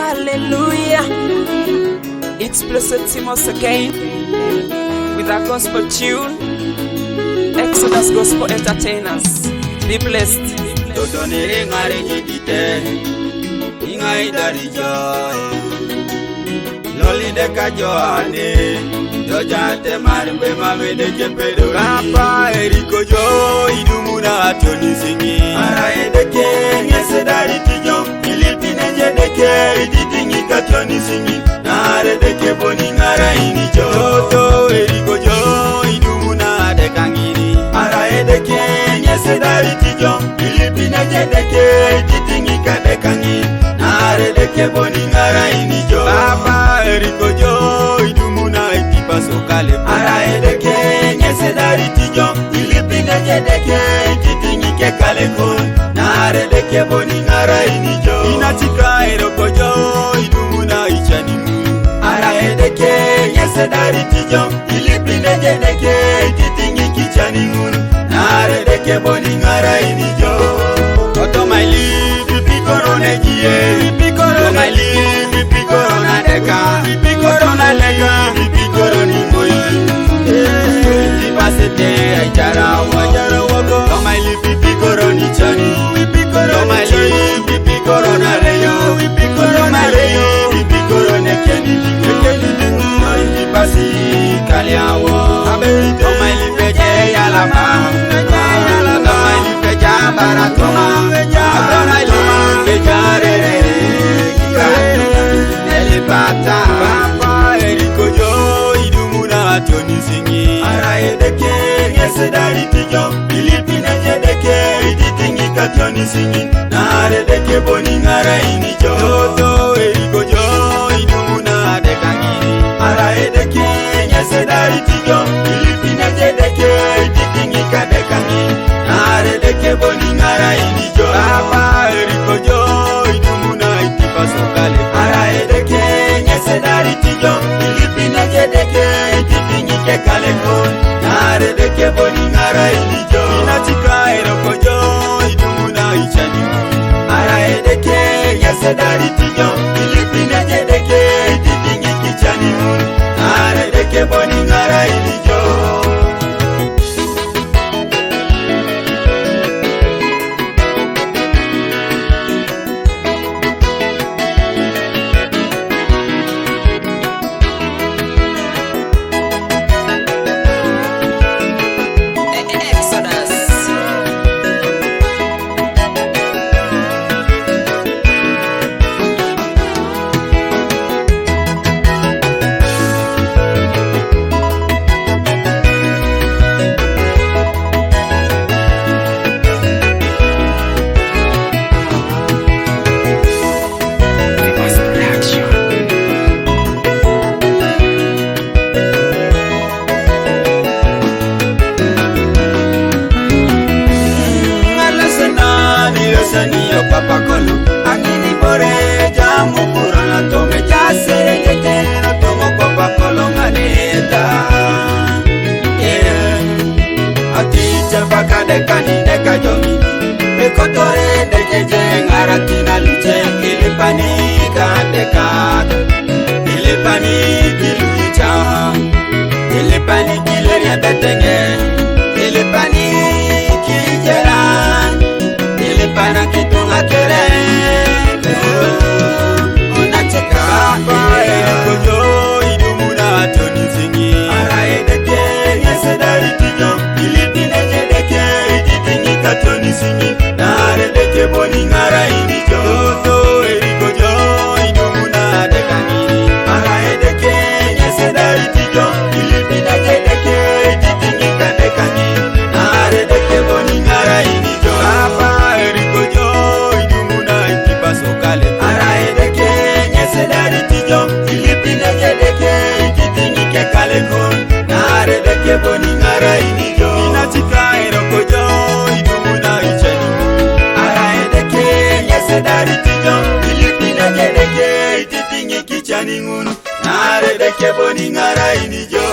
Hallelujah. It's Blessed Timos again with our gospel tune, Exodus Gospel Entertainers. Be blessed. Totoni ngare jidite ingai dari joy loli de kajoane dojate marbe mawede kepedo papa eriko joy idumuna toni singi ara edeke nyese dari tijo ilipine jedeke ididingi katoni singi nare deke boni ngara ini joto eriko joy idumuna de kangiri ara edeke nyese dari tijo ilipine jedeke ididingi kadekangi nare deke boni ngara ini jo papa eriko joy idumuna ikipaso kale ara edeke nyese dari tijo ilipine jedeke ididingi kekale kon nare deke boni ngara ini jo inatika eriko joy idumuna ichani ara edeke nyese dari tijo ilipine jedeke ididingi kichani ngunu nare deke boni ngara ini jo Oto my life, ipi corona gie, ipi corona life, ipi corona deka, ipi corona lega, ipi corona moi. Ipi pasete ajara wako. Oto my life, ipi corona chani, ipi corona my life, ipi corona reyo, ipi corona reyo, ipi corona keni, ipi pasi kaliawo. Oto my life je yalama, oto my life baratoma abana libe jarere elipata papa eriko jo idumuna toni singi ara edeke nyese dari tijo ilipine jedeke ididingi katoni singi nare deke boni ngara ini jo toto eriko jo idumuna dekangi ara edeke nyese dari tijo ilipine jedeke ididingi kadekangi nare deke boni ngara ini jo papa eriko jo idumuna ikipaso kale ara edeke nyese dari tijo ilipine jedeke ididingi kekale kon nare deke boni ngara ini jo inatika eriko jo idumuna ichani ara edeke nyese dari tijo ilipine jedeke ididingi kichani mun nare deke boni ngara ini jo Saniyo papa kolo angini bore jamu kurana tome jasere kete na tomo papa kolo nganeta ati chapaka dekani deka jomi ekotore dekeje ngaratina luche ilipani kadeka ilipani kilucha ilipani kileria betenge ilipani kijera Ilipana kitunga kere Unacheka Eriko jo idumuna toni zingi ara edeke nyese dari tijo ilipine jedeke ididingi katoni zingi nare deke boni ngara ini jo Toto eriko jo idumuna dekangiri ara edeke nyese dari tijo ilipine jedeke ididingi kadekangi nare deke boni ngara ini jo Papa eriko jo idumuna ikipaso kale ara edeke nyese dari tijo ilipine jedeke ididingi kekale kon nare deke boni ngara ini jo inatika eriko jo idumuna ichani ara edeke nyese dari tijo ilipine jedeke ididingi kichani ngun nare deke boni ngara ini jo